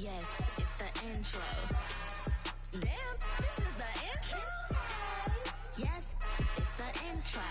Yes, it's the intro. Damn, this is the intro? Yes, it's the intro.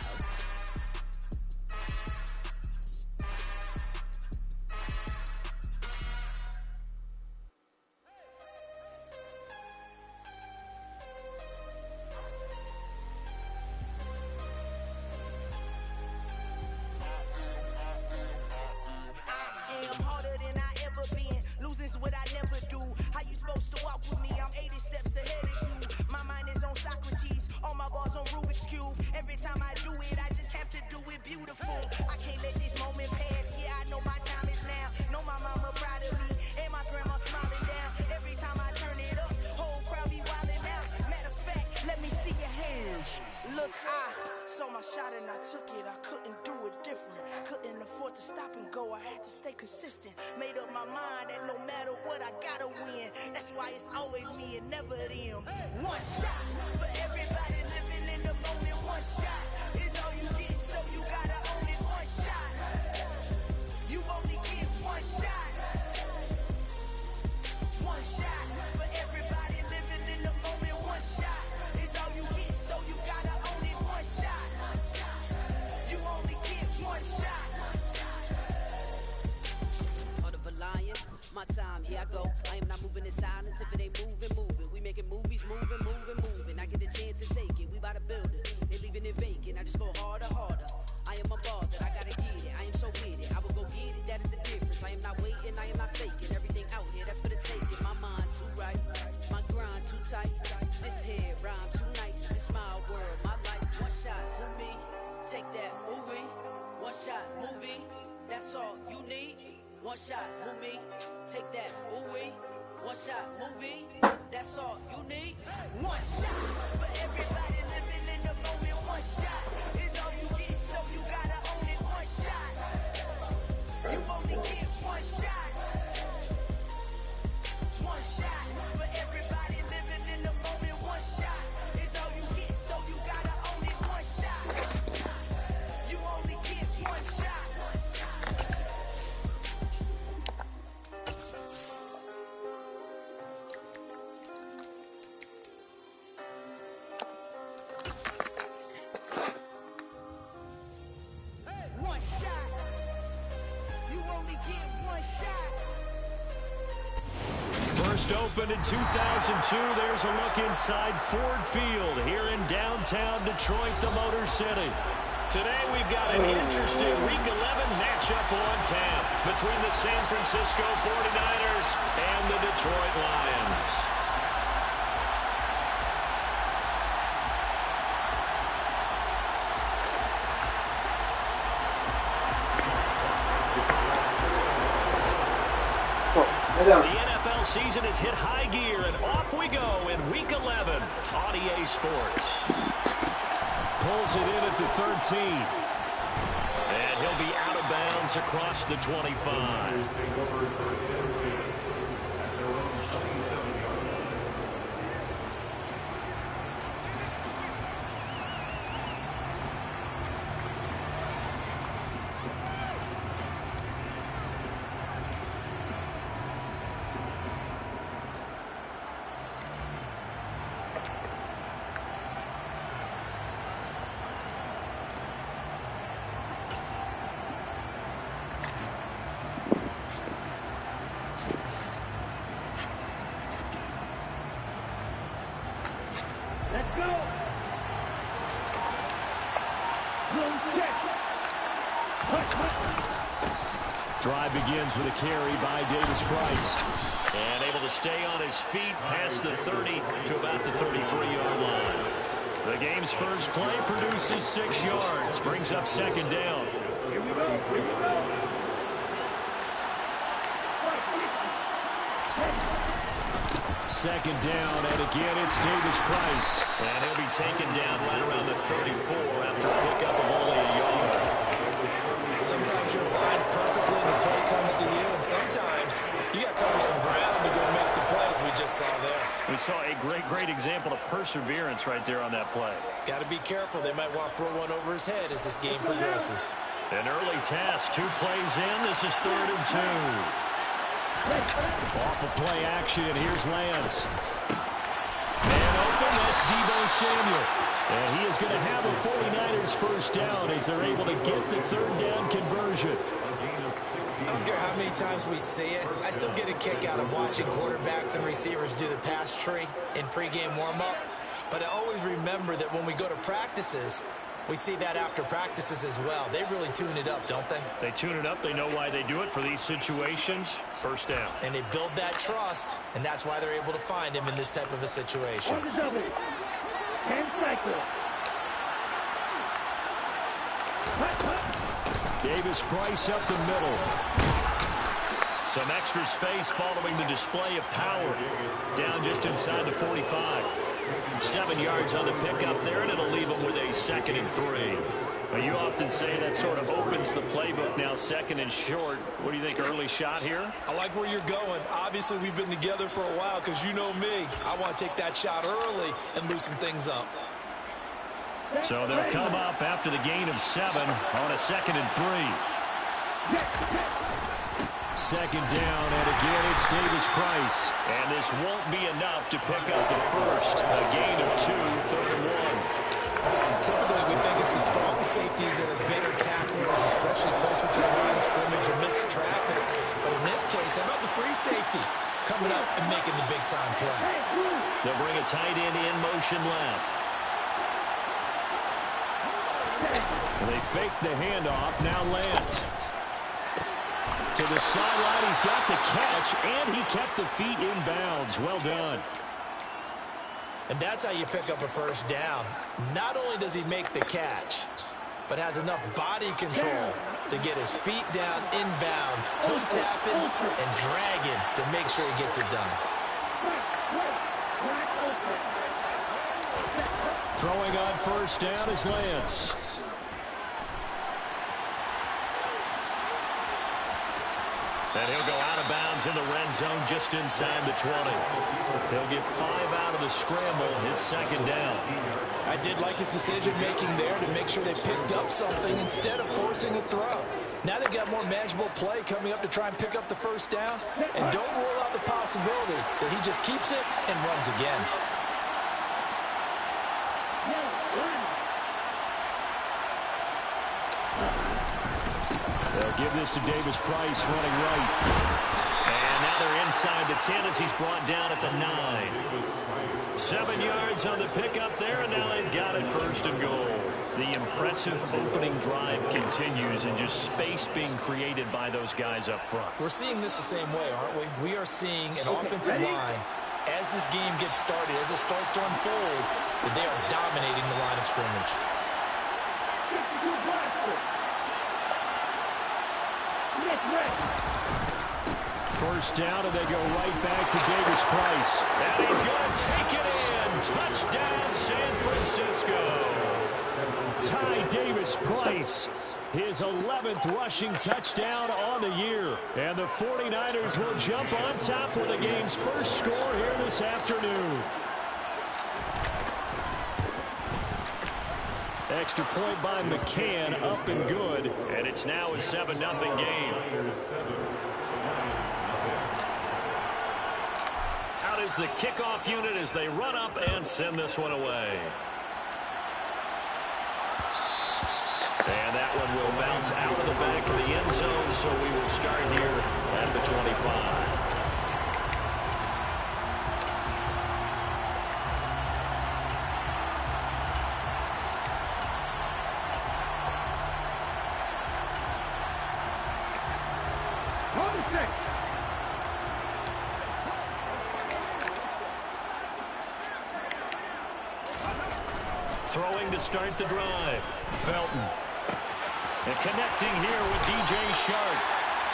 What I never do. How you supposed to walk with me? I'm 80 steps ahead of you. My mind is on Socrates, all my bars on Rubik's Cube. Every time I do it, I just have to do it beautiful. I can't let this moment pass. Yeah, I know my time is now. Know my mama proud of me, and my grandma smiling down. Every time I turn it up, whole crowd be wilding out. Matter of fact, let me see your hands. Look, I saw my shot and I took it. I couldn't do it different. Couldn't afford to stop and go. I had to stay consistent. Made up my mind that no matter what, I gotta win. That's why it's always me and never them. One shot for everybody living in the moment. One shot is all you get, so you gotta own it. One shot. You only get one shot. One shot for everybody living in the moment. One shot is all you get, so you gotta own it. One shot. You only get one shot. My time, here I go. I am not moving in silence. If it ain't moving, moving. We making movies, moving, moving, moving. I get a chance to take it. We bout to build it. They leaving it vacant. I just go harder, harder. I am a ball that I gotta get it. I am so with it. I will go get it. That is the difference. I am not waiting. I am not faking. Everything out here, that's for the taking. My mind too right. My grind too tight. This head rhyme too nice. This my world, my life. One shot, who me? Take that movie. One shot, movie. That's all you need. One shot, who me? Take that, ooh-wee. One shot, movie. That's all you need. One shot for everybody living in the moment. One shot is all you get, so you gotta own it. One shot. You only get one shot. One shot for everybody living in the moment. One shot is all you get, so you gotta own it. One shot. You only get one shot. First opened in 2002, there's a look inside Ford Field here in downtown Detroit, the Motor City. Today we've got an interesting Week 11 matchup on tap between the San Francisco 49ers and the Detroit Lions. The NFL season has hit high gear, and off we go in Week 11 on EA Sports. Pulls it in at the 13. And he'll be out of bounds across the 25. Drive begins with a carry by Davis Price. And able to stay on his feet past the 30 to about the 33-yard line. The game's first play produces 6 yards. Brings up second down. Here we go. Here we go. Second down, and again it's Davis Price. And he'll be taken down right around the 34 after a pickup of only a yard. Sometimes you're aligned perfectly and the play comes to you, and sometimes you got to cover some ground to go make the plays we just saw there. We saw a great example of perseverance right there on that play. Got to be careful. They might want to throw one over his head as this game progresses. An early task, 2 plays in. This is 3rd and 2. Off of play action, here's Lance. Man open, that's Deebo Samuel. And he is going to have a 49ers first down as they're able to get the third down conversion. I don't care how many times we see it. I still get a kick out of watching quarterbacks and receivers do the pass tree in pregame warm-up. But I always remember that when we go to practices, we see that after practices as well. They really tune it up, don't they? They tune it up. They know why they do it for these situations. First down. And they build that trust, and that's why they're able to find him in this type of a situation. Davis Price up the middle. Some extra space following the display of power. Down just inside the 45. 7 yards on the pickup there, and it'll leave them with a 2nd and 3. Well, you often say that sort of opens the playbook now, 2nd and short. What do you think, early shot here? I like where you're going. Obviously, we've been together for a while because you know me. I want to take that shot early and loosen things up. So they'll come up after the gain of 7 on a 2nd and 3. 2nd down, and again it's Davis Price. And this won't be enough to pick up the first. A gain of 2, 3rd and 1. Typically, we think it's the strong safeties that are better tacklers, especially closer to the line of scrimmage amidst traffic. But in this case, how about the free safety coming up and making the big-time play? They'll bring a tight end in motion left. They fake the handoff. Now Lance. To the sideline. He's got the catch, and he kept the feet in bounds. Well done. And that's how you pick up a first down. Not only does he make the catch, but has enough body control to get his feet down in bounds, toe tapping and dragging to make sure he gets it done. Throwing on first down is Lance. And he'll go out of bounds in the red zone just inside the 20. He'll get 5 out of the scramble. It's 2nd down. I did like his decision-making there to make sure they picked up something instead of forcing a throw. Now they've got more manageable play coming up to try and pick up the first down. And don't rule out the possibility that he just keeps it and runs again. They'll give this to Davis Price running right. And now they're inside the 10 as he's brought down at the 9. 7 yards on the pickup there, and now they've got it 1st and goal. The impressive opening drive continues, and just space being created by those guys up front. We're seeing this the same way, aren't we? We are seeing an offensive line, as this game gets started, as it starts to unfold, that they are dominating the line of scrimmage. First down, and they go right back to Davis Price. And he's going to take it in. Touchdown, San Francisco. Ty Davis Price, his 11th rushing touchdown on the year. And the 49ers will jump on top with the game's first score here this afternoon. Extra point by McCann, up and good. And it's now a 7-0 game. Out is the kickoff unit as they run up and send this one away. And that one will bounce out of the back of the end zone, so we will start here at the 25. Throwing to start the drive. Felton. And connecting here with DJ Shark.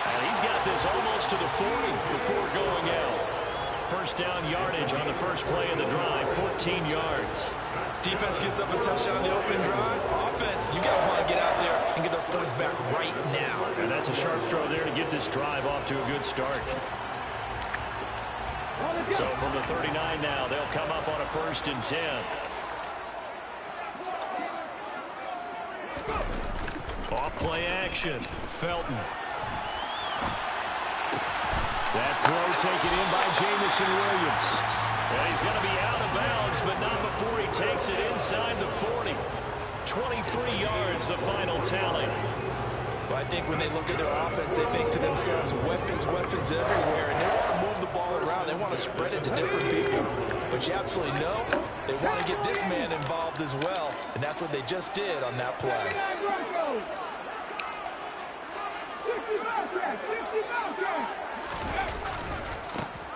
And he's got this almost to the 40 before going out. First down yardage on the first play of the drive, 14 yards. Defense gets up a touchdown on the opening drive. Offense, you got to want to get out there and get those points back right now. And that's a sharp throw there to get this drive off to a good start. So from the 39 now, they'll come up on a 1st and 10. Off play action. Felton. That throw taken in by Jamison Williams. And he's going to be out of bounds, but not before he takes it inside the 40. 23 yards, the final tally. Well, I think when they look at their offense, they think to themselves, weapons, weapons everywhere, and they want to move the ball around. They want to spread it to different people. But you absolutely know they want to get this man involved as well, and that's what they just did on that play.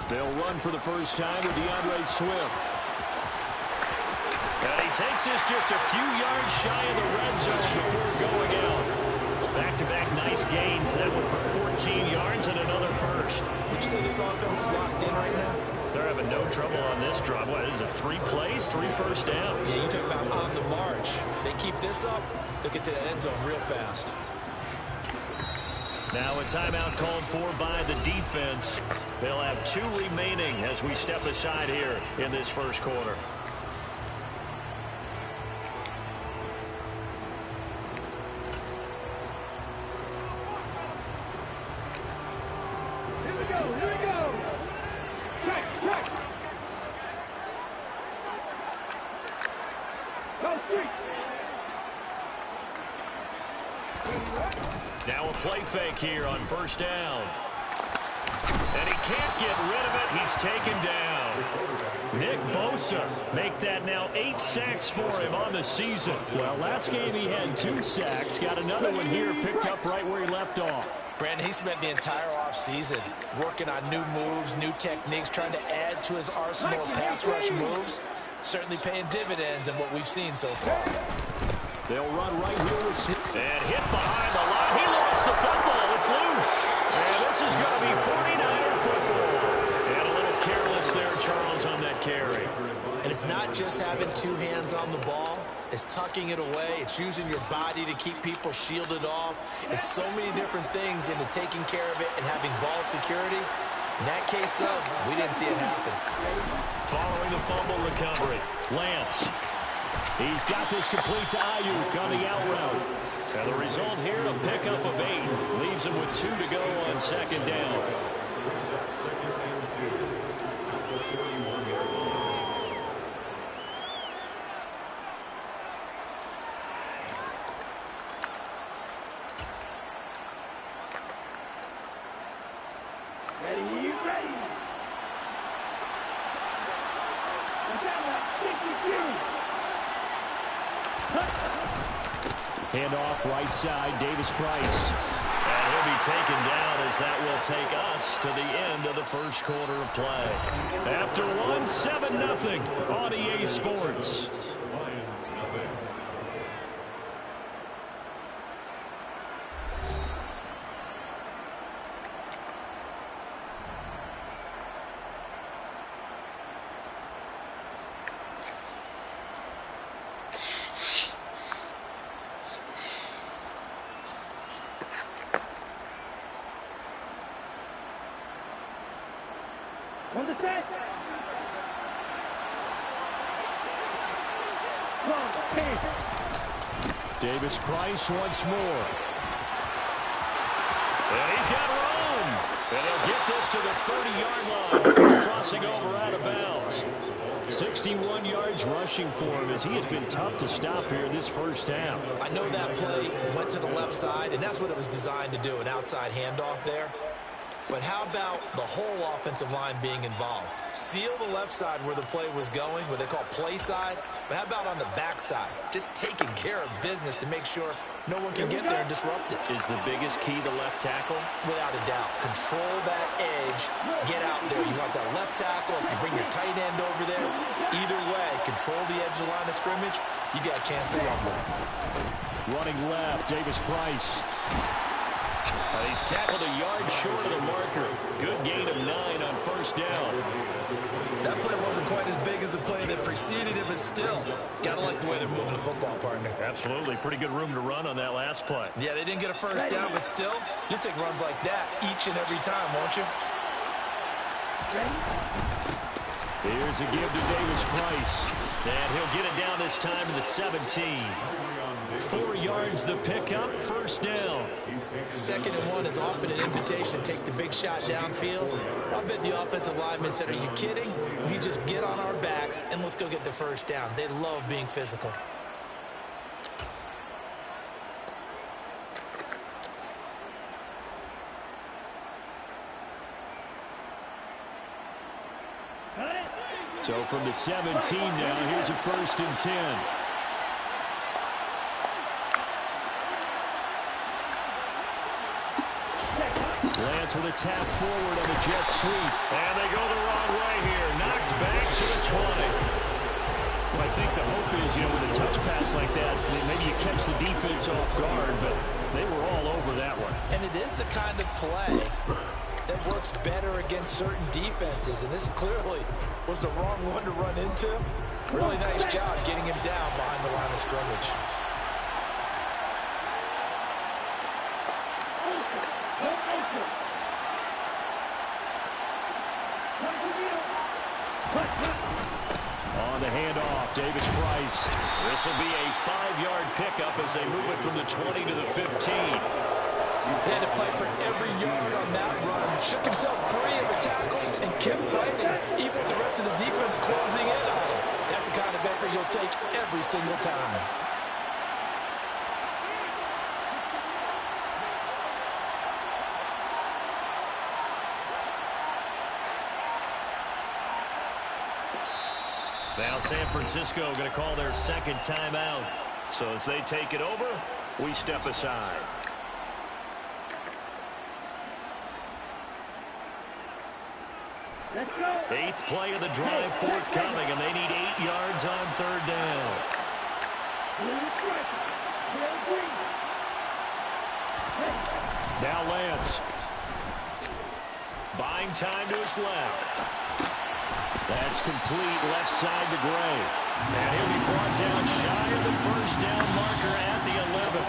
They'll run for the first time with Yr3 Swift. And he takes this just a few yards shy of the red zone before going out. Back-to-back nice gains. That one for 14 yards and another first. Would you say this offense is locked in right now? They're having no trouble on this drive. What is it, 3 plays, 3 first downs? Yeah, you talk about on the march. They keep this up, they'll get to the end zone real fast. Now a timeout called for by the defense. They'll have 2 remaining as we step aside here in this first quarter. Now a play fake here on first down. And he can't get rid of it. He's taken down. Nick Bosa make that now 8 sacks for him on the season. Well, last game he had 2 sacks. Got another one here picked up right where he left off. Brandon, he spent the entire offseason working on new moves, new techniques, trying to add to his arsenal of pass rush moves. Certainly paying dividends in what we've seen so far. They'll run right here with Smith. And hit behind the line. He lost the football. It's loose. And this is going to be 49er football. And a little careless there, Charles, on that carry. And it's not just having 2 hands on the ball. It's tucking it away. It's using your body to keep people shielded off. It's so many different things into taking care of it and having ball security. In that case, though, we didn't see it happen. Following the fumble recovery, Lance. He's got this complete to Ayuk on the out route. And the result here, a pickup of 8. Leaves him with 2 to go on second down. Handoff right side, Davis Price. And he'll be taken down as that will take us to the end of the first quarter of play. After one, 7-0 on EA Sports. Davis Price once more. And he's got room. And he'll get this to the 30-yard line before crossing over out of bounds. 61 yards rushing for him as he has been tough to stop here this first half. I know that play went to the left side, and that's what it was designed to do, an outside handoff there. But how about the whole offensive line being involved? Seal the left side where the play was going, what they call play side. But how about on the back side? Just taking care of business to make sure no one can get there and disrupt it. Is the biggest key the left tackle? Without a doubt. Control that edge. Get out there. You want that left tackle. If you bring your tight end over there, either way, control the edge of the line of scrimmage. You got a chance to run with it. Running left, Davis Price. He's tackled a yard short of the marker. Good gain of 9 on first down. That play wasn't quite as big as the play that preceded it, but still, gotta like the way they're moving the football, partner. Absolutely. Pretty good room to run on that last play. Yeah, they didn't get a first down, but still, you'll take runs like that each and every time, won't you? Here's a give to Davis Price. And he'll get it down this time to the 17. 4 yards the pickup, first down. 2nd and 1 is often an invitation to take the big shot downfield. I bet the offensive lineman said, are you kidding? We just get on our backs and let's go get the first down. They love being physical. So from the 17 now, here's a 1st and 10. Lance with a tap forward on the jet sweep. And they go the wrong way here. Knocked back to the 20. Well, I think the hope is, with a touch pass like that, maybe you catch the defense off guard, but they were all over that one. And it is the kind of play that works better against certain defenses, and this clearly was the wrong one to run into. Really nice job getting him down behind the line of scrimmage. On the handoff, Davis Price. This will be a 5-yard pickup as they move it from the 20 to the 15. He had to fight for every yard on that run. Shook himself free of the tackle and kept fighting, even with the rest of the defense closing in on him. That's the kind of effort you'll take every single time. Now San Francisco going to call their 2nd timeout. So as they take it over, we step aside. Let's go. 8th play of the drive forthcoming, and they need 8 yards on 3rd down. Now Lance. Buying time to his left. That's complete left side to Gray. And he'll be brought down shy of the 1st down marker at the 11.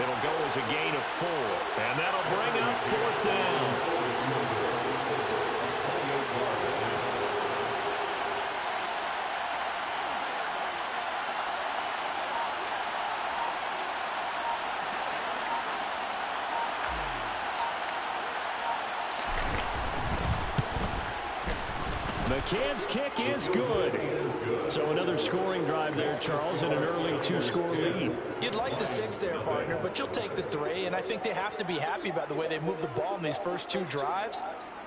It'll go as a gain of 4. And that'll bring up 4th down. McCann's kick is good. So another scoring drive there, Charles, and an early 2-score lead. You'd like the 6 there, partner, but you'll take the 3, and I think they have to be happy about the way they moved the ball in these first 2 drives.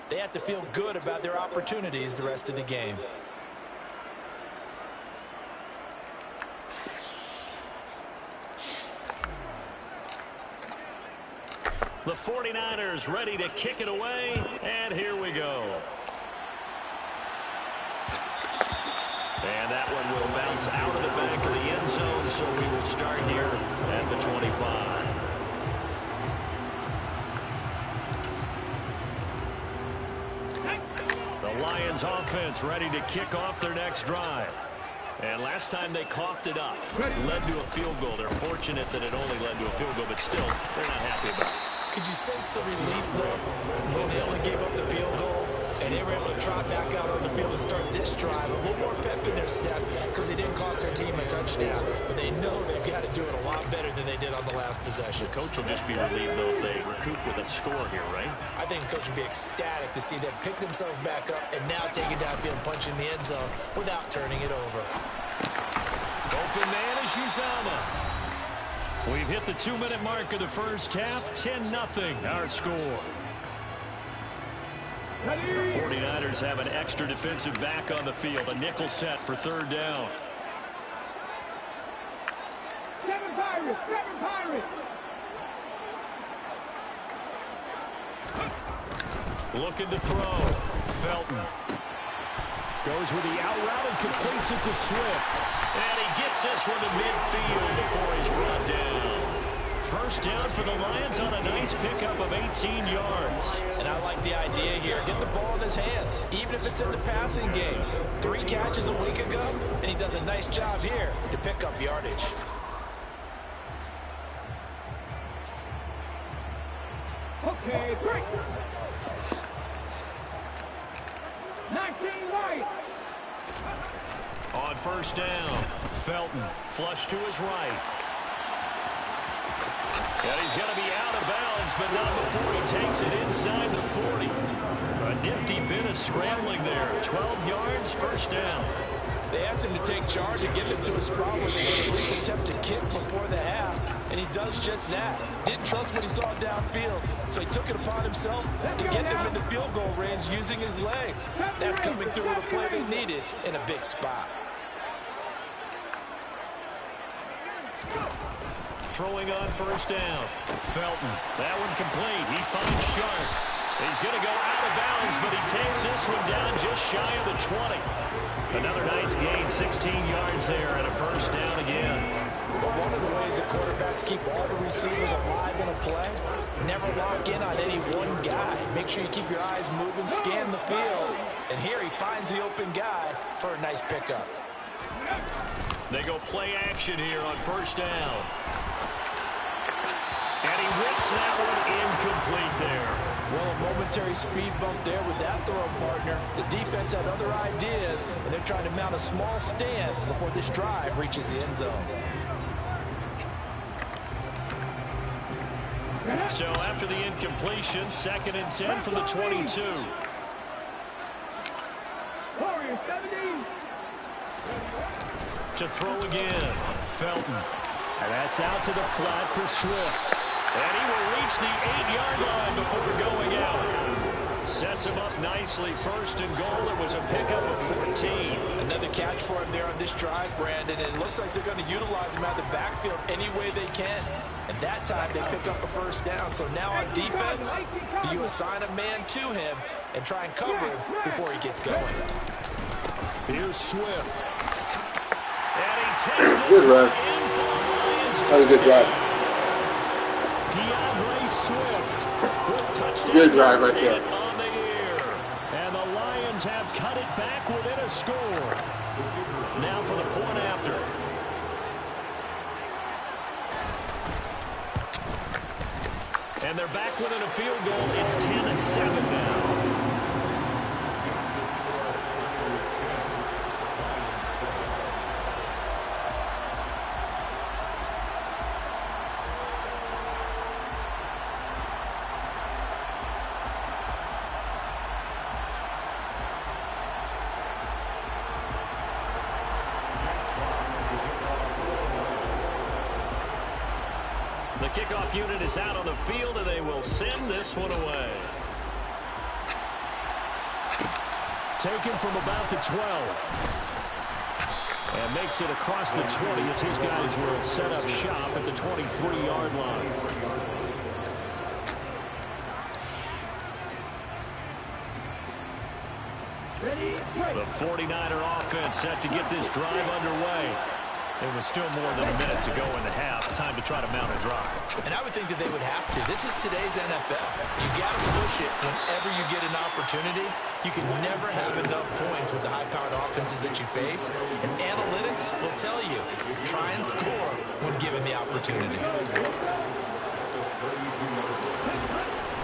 They have to feel good about their opportunities the rest of the game. The 49ers ready to kick it away, and here we go. And that one will bounce out of the back of the end zone, so we will start here at the 25. The Lions offense ready to kick off their next drive. And last time they coughed it up, led to a field goal. They're fortunate that it only led to a field goal, but still, they're not happy about it. Could you sense the relief, though, when they only gave up the field goal and they were able to trot back out on the field and start this drive? A little more pep in their step because they didn't cost their team a touchdown, but they know they've got to do it a lot better than they did on the last possession. The coach will just be relieved, though, if they recoup with a score here, right? I think the coach will be ecstatic to see them pick themselves back up and now take it downfield and punch in the end zone without turning it over. Open man is Uzama. We've hit the 2-minute mark of the first half. 10-0 our score. 49ers have an extra defensive back on the field. A nickel set for 3rd down. 7 Pirates! 7 Pirates! Looking to throw. Felton. Goes with the out route and completes it to Swift. And he gets this one to midfield before he's brought down. First down for the Lions on a nice pickup of 18 yards. And I like the idea here. Get the ball in his hands, even if it's in the passing game. 3 catches a week ago, and he does a nice job here to pick up yardage. Okay, 3. 19 right. On first down, Felton flush to his right. And he's going to be out of bounds, but not before he takes it inside the 40. A nifty bit of scrambling there. 12 yards, first down. They asked him to take charge and get him to a spot where they could at least attempt to kick before the half, and he does just that. Didn't trust what he saw downfield, so he took it upon himself to get them into field goal range using his legs. That's coming through with a play they needed in a big spot. Throwing on first down. Felton. That one complete. He finds Sharp. He's going to go out of bounds, but he takes this one down just shy of the 20. Another nice gain, 16 yards there, and a first down again. But one of the ways that quarterbacks keep all the receivers alive in a play, never lock in on any one guy. Make sure you keep your eyes moving, scan the field. And here he finds the open guy for a nice pickup. They go play action here on first down. And he whips that one incomplete there. Well, a momentary speed bump there with that throw partner. The defense had other ideas, and they're trying to mount a small stand before this drive reaches the end zone. So after the incompletion, 2nd and 10 from the 22. To throw again, Felton. And that's out to the flat for Swift. And he will reach the 8-yard line before going out. Sets him up nicely. First and goal. It was a pickup of 14. Another catch for him there on this drive, Brandon. And it looks like they're going to utilize him out of the backfield any way they can. And that time they pick up a first down. So now on defense, do you assign a man to him and try and cover him before he gets going? Here's Swift. And he takes this one in for the Lions. That was a good drive. Swift. Good drive right there. On the year. And the Lions have cut it back within a score. Now for the point after. And they're back within a field goal. It's 10-7 now. The kickoff unit is out on the field, and they will send this one away. Taken from about the 12. And makes it across the 20 as his guys will set up shop at the 23-yard line. The 49er offense set to get this drive underway. There was still more than a minute to go in the half. Time to try to mount a drive. And I would think that they would have to. This is today's NFL. You got to push it whenever you get an opportunity. You can never have enough points with the high-powered offenses that you face. And analytics will tell you, try and score when given the opportunity.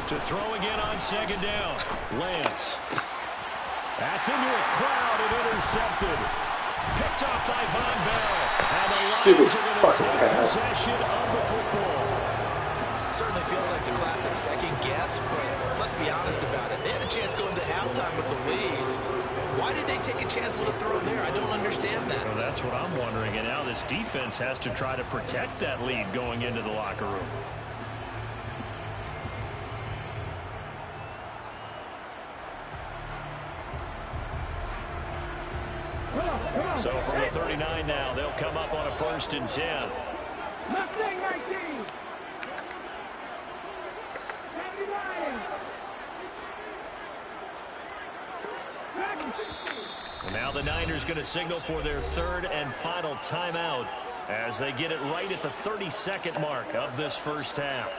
To throw again on second down. Lance. That's into a crowd and intercepted. Picked off by Von Bell. And the Lions are going to take possession of the football. Certainly feels like the classic second guess, but let's be honest about it. They had a chance going to halftime with the lead. Why did they take a chance with a throw there? I don't understand that. Well, that's what I'm wondering. And now this defense has to try to protect that lead going into the locker room. So from the 39 now, they'll come up on a 1st and 10. And now the Niners going to signal for their 3rd and final timeout as they get it right at the 32nd mark of this first half.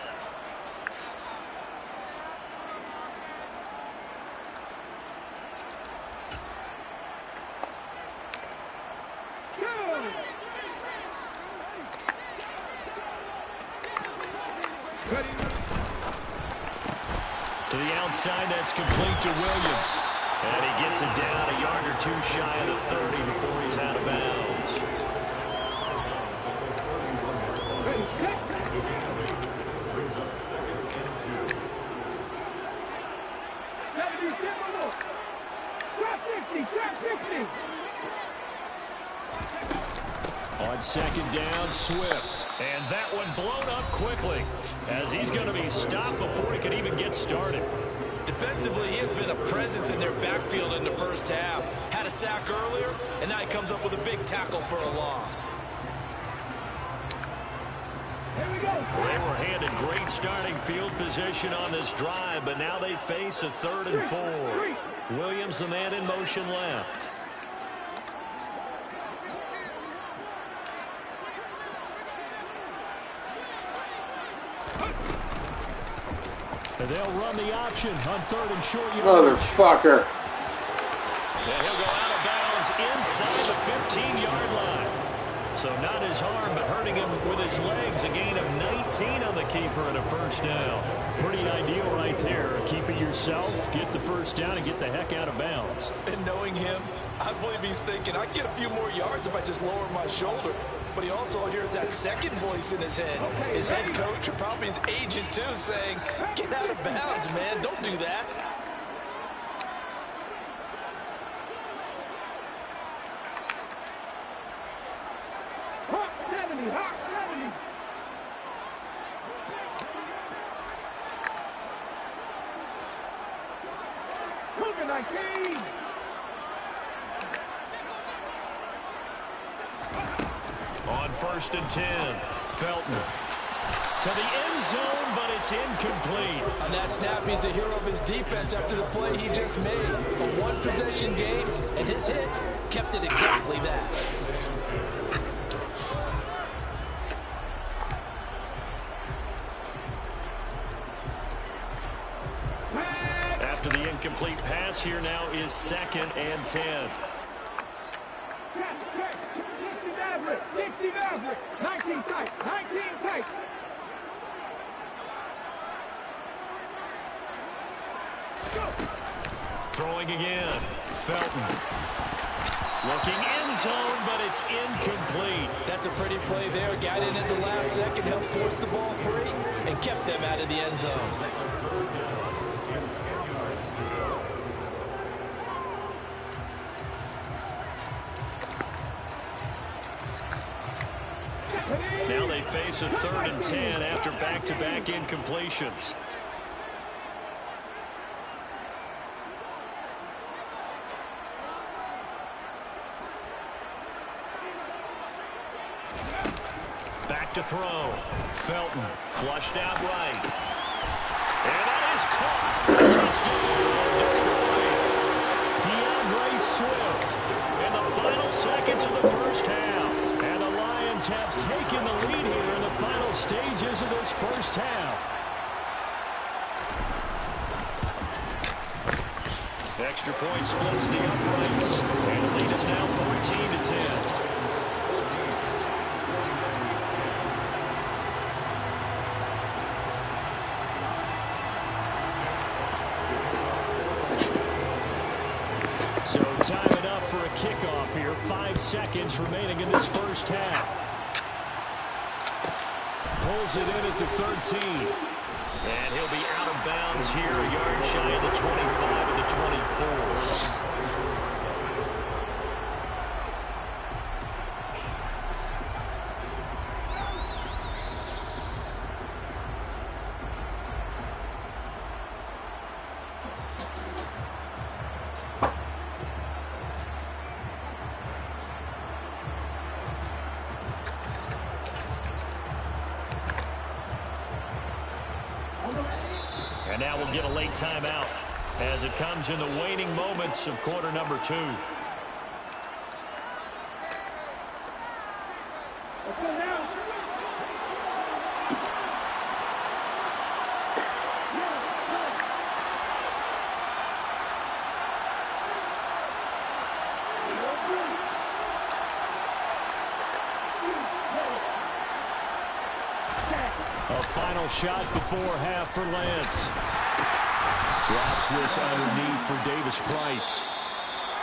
To the outside, that's complete to Williams. And he gets it down a yard or two shy of the 30 before he's out of bounds. 50, trap 50. On second down, Swift. And that one blown up quickly as he's going to be stopped before he can even get started. Defensively, he has been a presence in their backfield in the first half. Had a sack earlier, and now he comes up with a big tackle for a loss. Here we go. They were handed great starting field position on this drive, but now they face a 3rd and 4. Williams, the man in motion left. And they'll run the option on 3rd and short yardage. Motherfucker. And he'll go out of bounds inside the 15-yard line. So not his arm, but hurting him with his legs. A gain of 19 on the keeper and a first down. Pretty ideal right there. Keep it yourself, get the first down, and get the heck out of bounds. And knowing him, I believe he's thinking, I can get a few more yards if I just lower my shoulder. But he also hears that second voice in his head. His head coach, or probably his agent too, saying, get out of bounds, man. Don't do that. Hot 70, hot 70. Cougar 19. On 1st and 10, Felton to the end zone, but it's incomplete. On that snap, he's the hero of his defense after the play he just made. A one-possession game, and his hit kept it exactly that. After the incomplete pass, here now is 2nd and 10. 60 Maverick, 19 tight, 19 tight. Go. Throwing again, Felton. Looking end zone, but it's incomplete. That's a pretty play there. Got in at the last second, helped force the ball free, and kept them out of the end zone. Now they face a 3rd and 10 after back-to-back incompletions. Back to throw. Felton flushed out right. And that is caught. Touchdown, Detroit. Swift in the final seconds of the first half. And the Lions have taken the lead here in the final stages of this first half. Extra point splits the uprights. And the lead is now 14-10. So time it up for a kickoff here. 5 seconds remaining in this first half. Pulls it in at the 13. And he'll be out of bounds here, a yard shy of the 25 and the 24. And now we'll get a late timeout as it comes in the waning moments of quarter number 2. A final shot before half for Lance. Drops this underneath for Davis Price.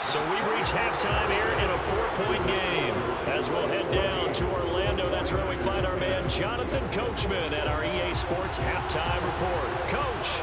So we reach halftime here in a 4-point game. As we'll head down to Orlando, that's where we find our man Jonathan Coachman at our EA Sports Halftime Report. Coach.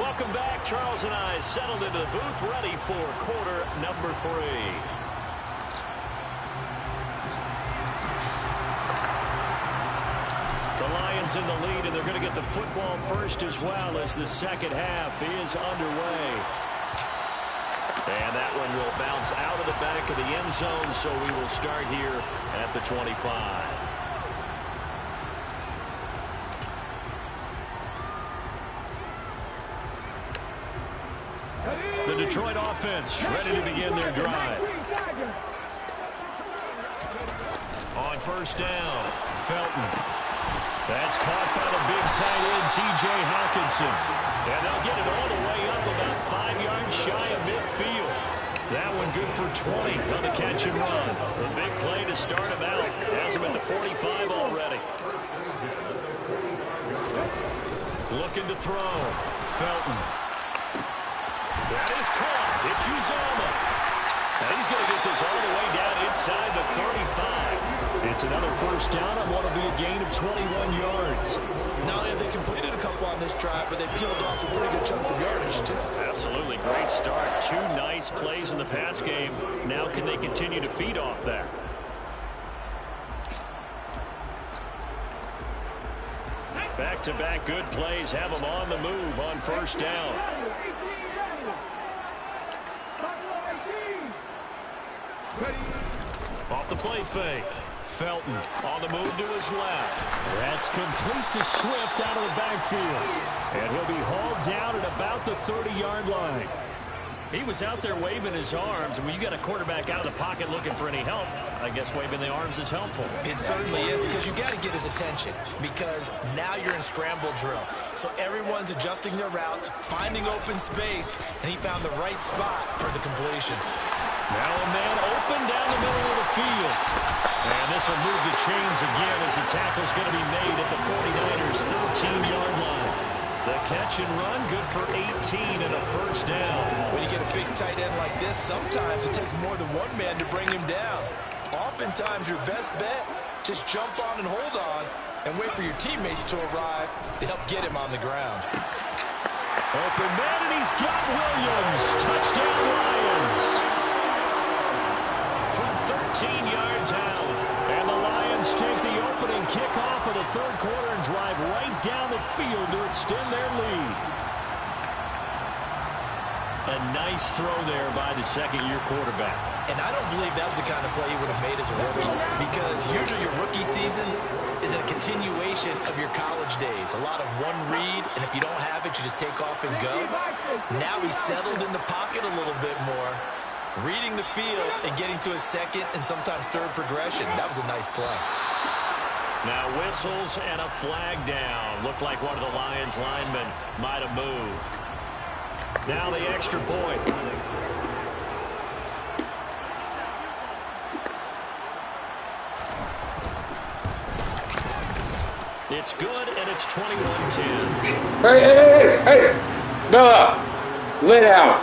Welcome back. Charles and I settled into the booth, ready for quarter number 3. The Lions in the lead, and they're going to get the football first as well as the second half is underway. And that one will bounce out of the back of the end zone, so we will start here at the 25. The Detroit offense ready to begin their drive. On first down, Felton. That's caught by the big tight end, T.J. Hawkinson. And they'll get it all the way up about 5 yards shy of midfield. That one good for 20 on the catch and run. A big play to start him out. Has him at the 45 already. Looking to throw. Felton. That is caught. It's Uzomah. Now he's going to get this all the way down inside the 35. It's another first down on what will be a gain of 21 yards. Not only have they completed a couple on this drive, but they peeled off some pretty good chunks of yardage, too. Absolutely. Great start. 2 nice plays in the pass game. Now can they continue to feed off that? Back-to-back good plays have them on the move on first down. Off the play fake. Felton on the move to his left. That's complete to Swift out of the backfield. And he'll be hauled down at about the 30-yard line. He was out there waving his arms, and when you got a quarterback out of the pocket looking for any help, I guess waving the arms is helpful. It certainly is, because you got to get his attention, because now you're in scramble drill. So everyone's adjusting their routes, finding open space, and he found the right spot for the completion. Now a man open down the middle of the field. And this will move the chains again as the tackle's going to be made at the 49ers' 13-yard line. The catch and run, good for 18 and a first down. When you get a big tight end like this, sometimes it takes more than one man to bring him down. Oftentimes, your best bet, just jump on and hold on and wait for your teammates to arrive to help get him on the ground. Open man, and he's got Williams. Touchdown, Lions. From 13 yards out. And the Lions take the opening kickoff of the third quarter and drive right down the field to extend their lead. A nice throw there by the second-year quarterback. And I don't believe that was the kind of play he would have made as a rookie, because usually your rookie season is a continuation of your college days. A lot of one read, and if you don't have it, you just take off and go. Now he's settled in the pocket a little bit more, reading the field and getting to his second and sometimes third progression. That was a nice play. Now whistles and a flag down. Looked like one of the Lions linemen might have moved. Now the extra point. It's good, and it's 21-10. Hey! Bella! Lay down.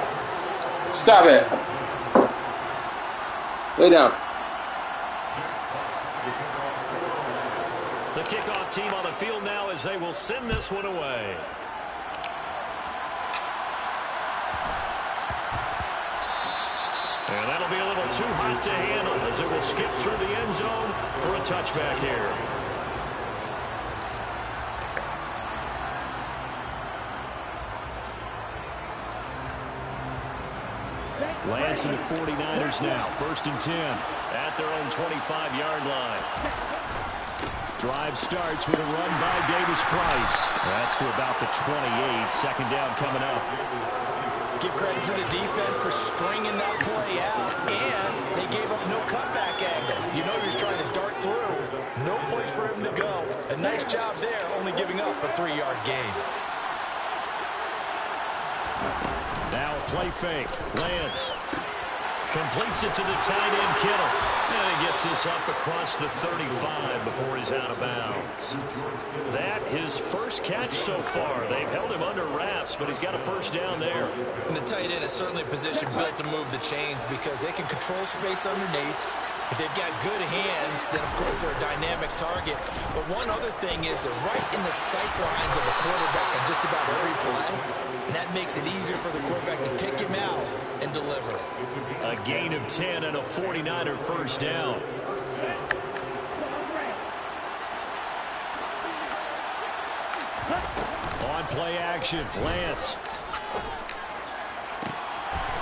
Stop it. Lay down. The kickoff team on the field now as they will send this one away. And that'll be a little too hot to handle as it will skip through the end zone for a touchback here. Lance and the 49ers now, 1st and 10 at their own 25-yard line. Drive starts with a run by Davis Price. That's to about the 28. Second down coming up. Give credit to the defense for stringing that play out, and they gave up no cutback angle. You know he was trying to dart through. No place for him to go. A nice job there, only giving up a 3-yard gain. Now a play fake. Lance completes it to the tight end, Kittle. And he gets this up across the 35 before he's out of bounds. That his first catch so far. They've held him under wraps, but he's got a first down there. And the tight end is certainly a position built to move the chains because they can control space underneath. If they've got good hands, then, of course, they're a dynamic target. But one other thing is they're right in the sight lines of a quarterback on just about every play. And that makes it easier for the quarterback to pick him out and deliver. A gain of 10 and a 49er first down. On play action, Lance.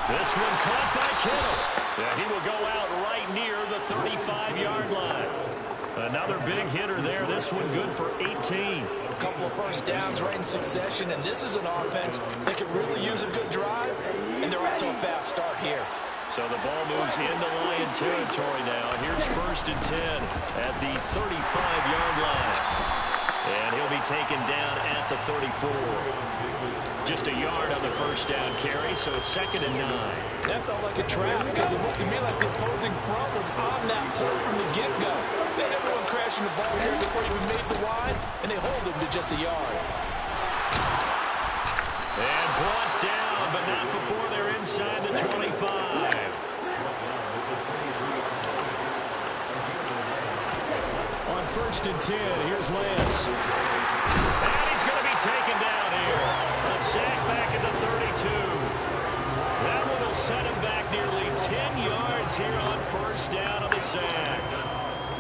This one caught by Kittle. Yeah, he will go out right near the 35-yard line. Another big hitter there. This one good for 18. A couple of first downs right in succession, and this is an offense that could really use a good drive, and they're off to a fast start here. So the ball moves into Lion territory now. Here's 1st and 10 at the 35-yard line. And he'll be taken down at the 34. Just a yard on the first down carry, so it's 2nd and 9. That felt like a trap because it looked to me like the opposing front was on that play from the get-go. They had everyone crashing the ball here before he even made the wide, and they hold him to just a yard. And brought down, but not before they're inside the 25. On 1st and 10, here's Lance. And he's going to be taken down here. A sack back at the 32. That one will set him back nearly 10 yards here on 1st down on the sack.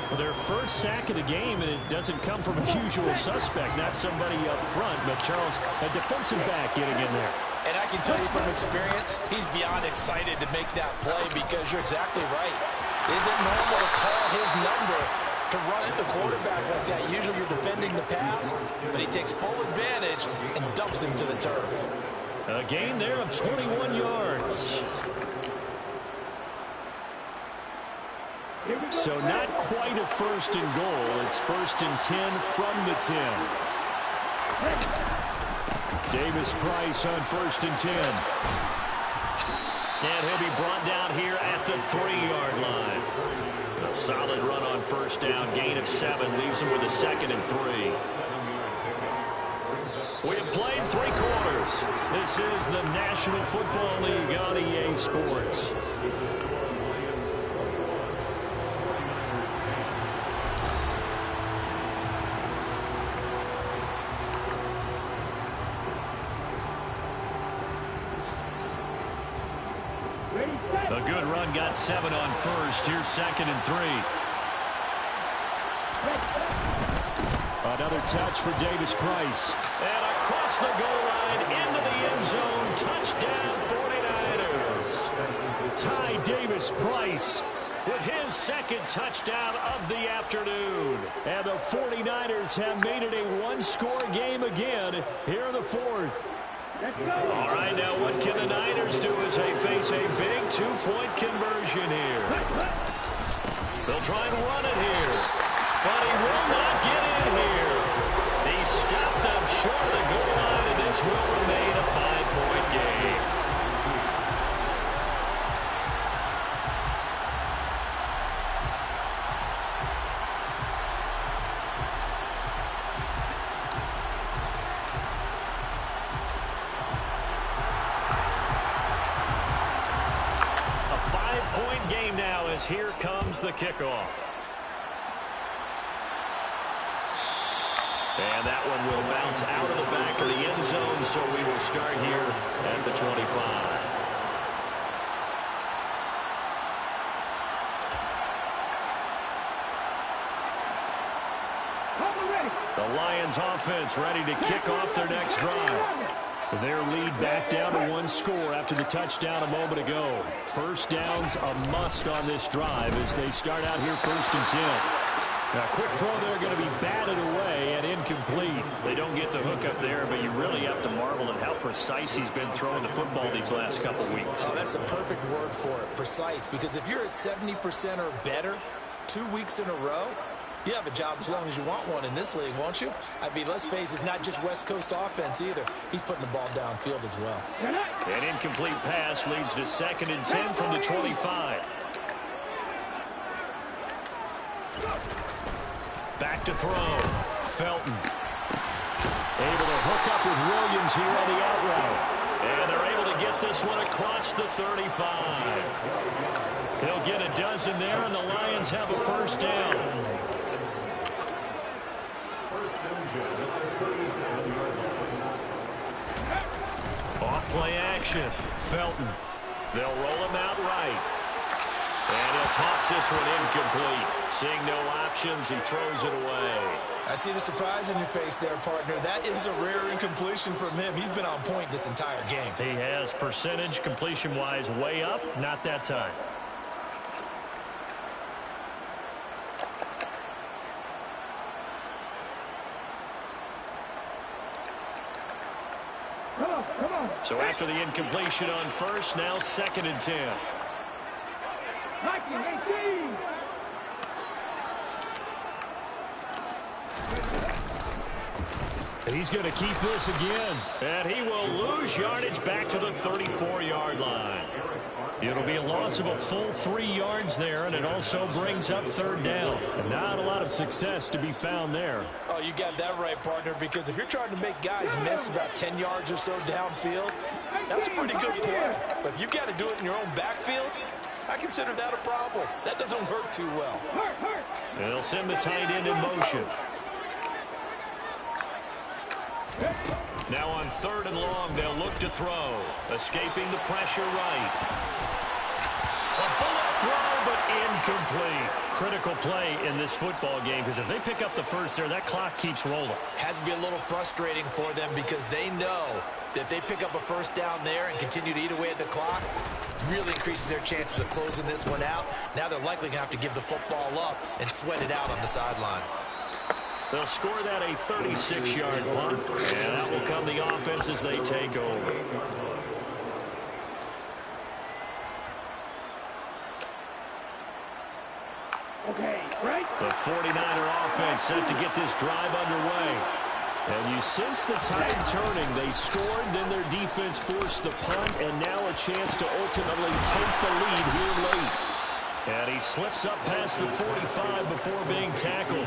Well, their first sack of the game, and it doesn't come from a usual suspect, not somebody up front, but Charles, a defensive back getting in there. And I can tell you from experience, he's beyond excited to make that play because you're exactly right. Is it normal to call his number to run at the quarterback like that? Usually you're defending the pass, but he takes full advantage and dumps him to the turf. A gain there of 21 yards. So not quite a 1st and goal. It's 1st and 10 from the 10. Davis Price on 1st and 10. And he'll be brought down here at the 3-yard line. A solid run on 1st down. Gain of 7 leaves him with a 2nd and 3. We have played 3 quarters. This is the National Football League on EA Sports. A good run, got 7 on 1st. Here's 2nd and 3. Another touch for Davis Price. And across the goal line into the end zone. Touchdown 49ers. Ty Davis Price with his 2nd touchdown of the afternoon. And the 49ers have made it a 1-score game again here in the 4th. All right, now what can the Niners do as they face a big 2-point conversion here? They'll try and run it here, but he will not get in here. He stopped up short of the goal line, and this will remain a 5-point game. Here comes the kickoff. And that one will bounce out of the back of the end zone, so we will start here at the 25. The Lions offense ready to kick off their next drive. Their lead back down to 1 score after the touchdown a moment ago. First down's a must on this drive as they start out here 1st and 10. Now, quick throw there going to be batted away and incomplete. They don't get the hook up there, but you really have to marvel at how precise he's been throwing the football these last couple weeks. Oh, that's the perfect word for it, precise, because if you're at 70% or better 2 weeks in a row, you have a job as long as you want one in this league, won't you? I mean, let's face it, it's not just West Coast offense either. He's putting the ball downfield as well. An incomplete pass leads to 2nd and 10 from the 25. Back to throw. Felton. Able to hook up with Williams here on the out route. And they're able to get this one across the 35. He'll get a dozen there, and the Lions have a first down. Off play action. Felton. They'll roll him out right. And he'll toss this one incomplete. Seeing no options, he throws it away. I see the surprise in your face there, partner. That is a rare incompletion from him. He's been on point this entire game. He has percentage completion-wise way up. Not that time. Come on. So after the incompletion on first, now 2nd and 10. 19-18. He's going to keep this again, and he will lose yardage back to the 34-yard line. It'll be a loss of a full 3 yards there, and it also brings up 3rd down. And not a lot of success to be found there. Oh, you got that right, partner, because if you're trying to make guys miss about 10 yards or so downfield, that's a pretty good play. But if you've got to do it in your own backfield, I consider that a problem. That doesn't work too well. And they'll send the tight end in motion. Now on 3rd and long, they'll look to throw. Escaping the pressure right. A bullet throw, but incomplete. Critical play in this football game, because if they pick up the first there, that clock keeps rolling. Has to be a little frustrating for them because they know that if they pick up a first down there and continue to eat away at the clock, really increases their chances of closing this one out. Now they're likely going to have to give the football up and sweat it out on the sideline. They'll score that a 36-yard punt, and that will come the offense as they take over. Okay, right. The 49er offense set to get this drive underway. And you sense the tide turning. They scored, then their defense forced the punt, and now a chance to ultimately take the lead here late. And he slips up past the 45 before being tackled.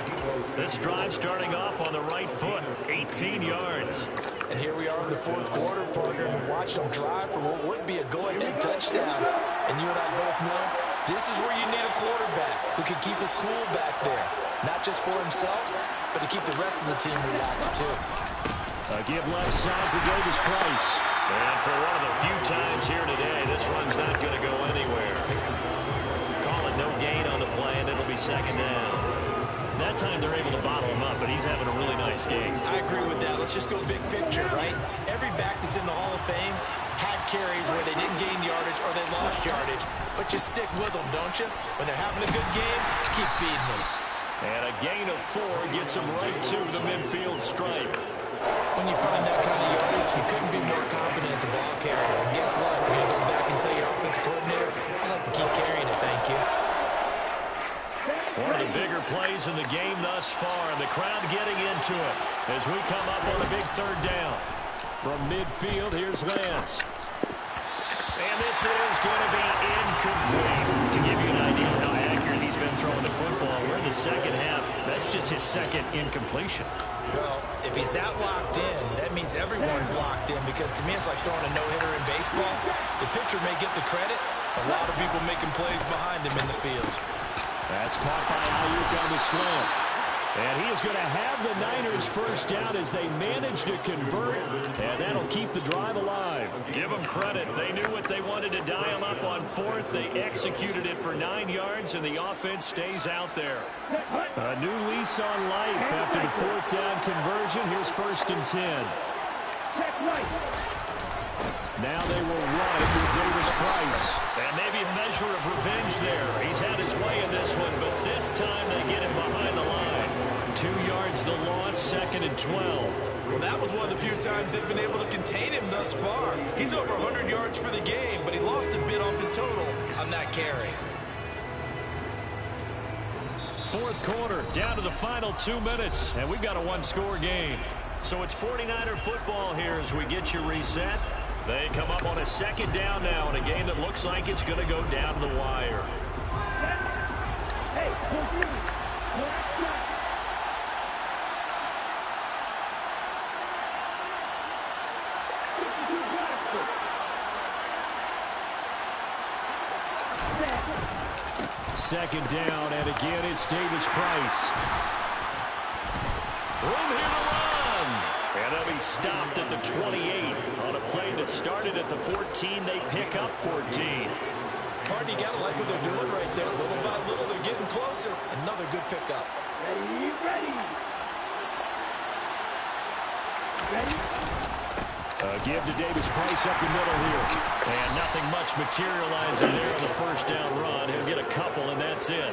This drive starting off on the right foot, 18 yards. And here we are in the 4th quarter, partner, and watch them drive for what would be a go-ahead touchdown. And you and I both know this is where you need a quarterback who can keep his cool back there. Not just for himself, but to keep the rest of the team relaxed, too. A give left side for Davis Price. And for one of the few times here today, this run's not going to go anywhere. No gain on the play, and it'll be 2nd down. That time they're able to bottle him up, but he's having a really nice game. I agree with that. Let's just go big picture, right? Every back that's in the Hall of Fame had carries where they didn't gain yardage or they lost yardage, but you stick with them, don't you? When they're having a good game, keep feeding them. And a gain of 4 gets them right to the midfield stripe. When you find that kind of yardage, you couldn't be more confident as a ball carrier. And guess what? We're going to go back and tell your offensive coordinator, I'd like to keep carrying it, thank you. One of the bigger plays in the game thus far, and the crowd getting into it as we come up on a big 3rd down. From midfield, here's Lance. And this is going to be incomplete. To give you an idea of how accurate he's been throwing the football, we're in the 2nd half. That's just his 2nd incompletion. Well, if he's that locked in, that means everyone's locked in, because to me it's like throwing a no-hitter in baseball. The pitcher may get the credit, a lot of people making plays behind him in the field. That's caught by Ayuk on the slant. And he is going to have the Niners first down as they manage to convert, and that'll keep the drive alive. Give them credit. They knew what they wanted to dial up on 4th. They executed it for 9 yards, and the offense stays out there. A new lease on life after the 4th down conversion. Here's 1st and 10. Now they will run it with Davis Price. And maybe a measure of revenge there. He's had his way in this one, but this time they get him behind the line. 2 yards the loss, 2nd and 12. Well, that was one of the few times they've been able to contain him thus far. He's over 100 yards for the game, but he lost a bit off his total on that carry. 4th quarter, down to the final 2 minutes, and we've got a 1-score game. So it's 49er football here as we get you reset. They come up on a 2nd down now in a game that looks like it's going to go down to the wire. second down, and again it's Davis Price. Room here to run. And they'll be stopped at the 28 on a play that started at the 14. They pick up 14. Pardon, you gotta like what they're doing right there. Little by little, they're getting closer. Another good pickup. Ready, ready. Ready. Give to Davis Price up the middle here. And nothing much materializing there on the first down run. He'll get a couple, and that's it.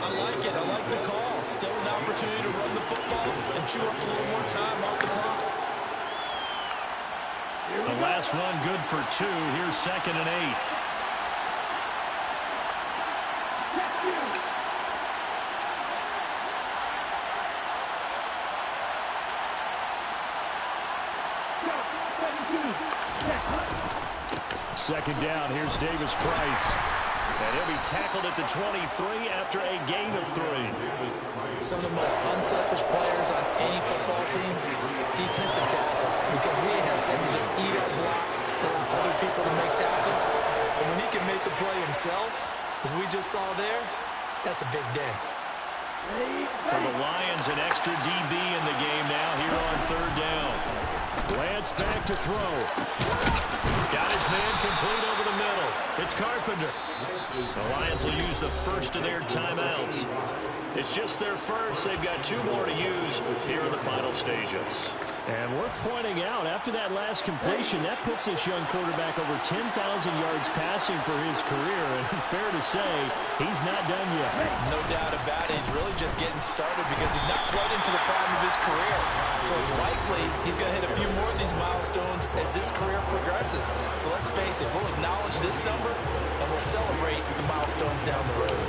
I like it. I like the call. Still an opportunity to run the football and chew up a little more time off the clock. The last run good for 2. Here's 2nd and 8. Second down, here's Davis Price. And he'll be tackled at the 23 after a gain of 3. Some of the most unselfish players on any football team, defensive tackles, because we ask them to just eat our blocks and allow other people to make tackles. And when he can make the play himself, as we just saw there, that's a big day. For the Lions, an extra DB in the game now here on 3rd down. Lance back to throw. Got his man complete over the middle. It's Carpenter. The Lions will use the first of their timeouts. It's just their first. They've got 2 more to use here in the final stages. And worth pointing out, after that last completion, that puts this young quarterback over 10,000 yards passing for his career. And fair to say, he's not done yet. No doubt about it. He's really just getting started because he's not quite into the prime of his career. So it's likely he's going to hit a few more of these milestones as this career progresses. So let's face it, we'll acknowledge this number and we'll celebrate the milestones down the road.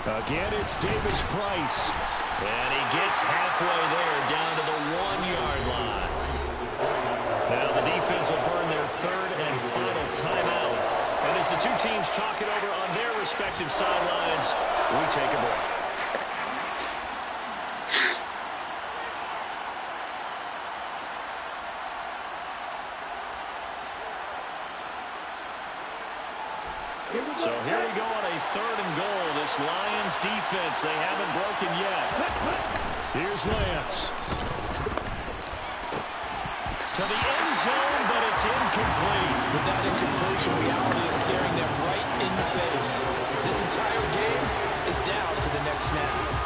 Again, it's Davis Price. And he gets halfway there down to the 1-yard line. Now the defense will burn their 3rd and final timeout. And as the 2 teams talk it over on their respective sidelines, we take a break. So here we go on a 3rd and goal. This Lions defense, they haven't broken yet. Here's Lance. To the end zone, but it's incomplete. With that incompletion, reality is staring them right in the face. This entire game is down to the next snap.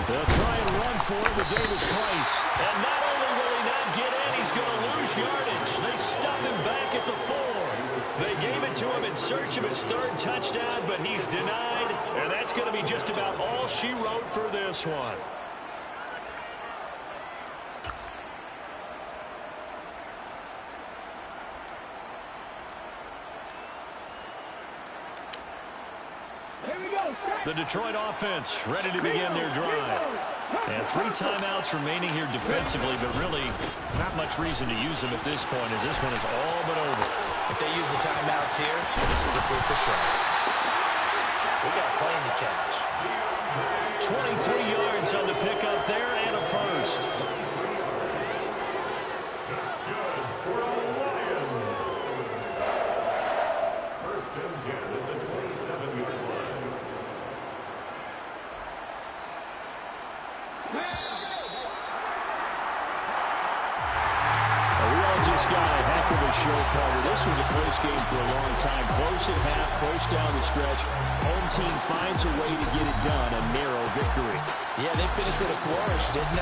They'll try and run for it with Davis Price. And not only will he not get in, he's going to lose yardage. They stuff him back at the 4. They gave it to him in search of his 3rd touchdown, but he's denied. And that's going to be just about all she wrote for this one. The Detroit offense ready to begin their drive. And 3 timeouts remaining here defensively, but really not much reason to use them at this point as this one is all but over. If they use the timeouts here, it's strictly for show. We got a plane to catch. 23 yards on the pickup there and a first. That's good for the Lions. 1st and 10 at the 27-yard line. We all just got a heck of a show, Carter. This was a close game for a long time. Close at half, close down the stretch. Home team finds a way to get it done. A narrow victory. Yeah, they finished with a flourish, didn't they?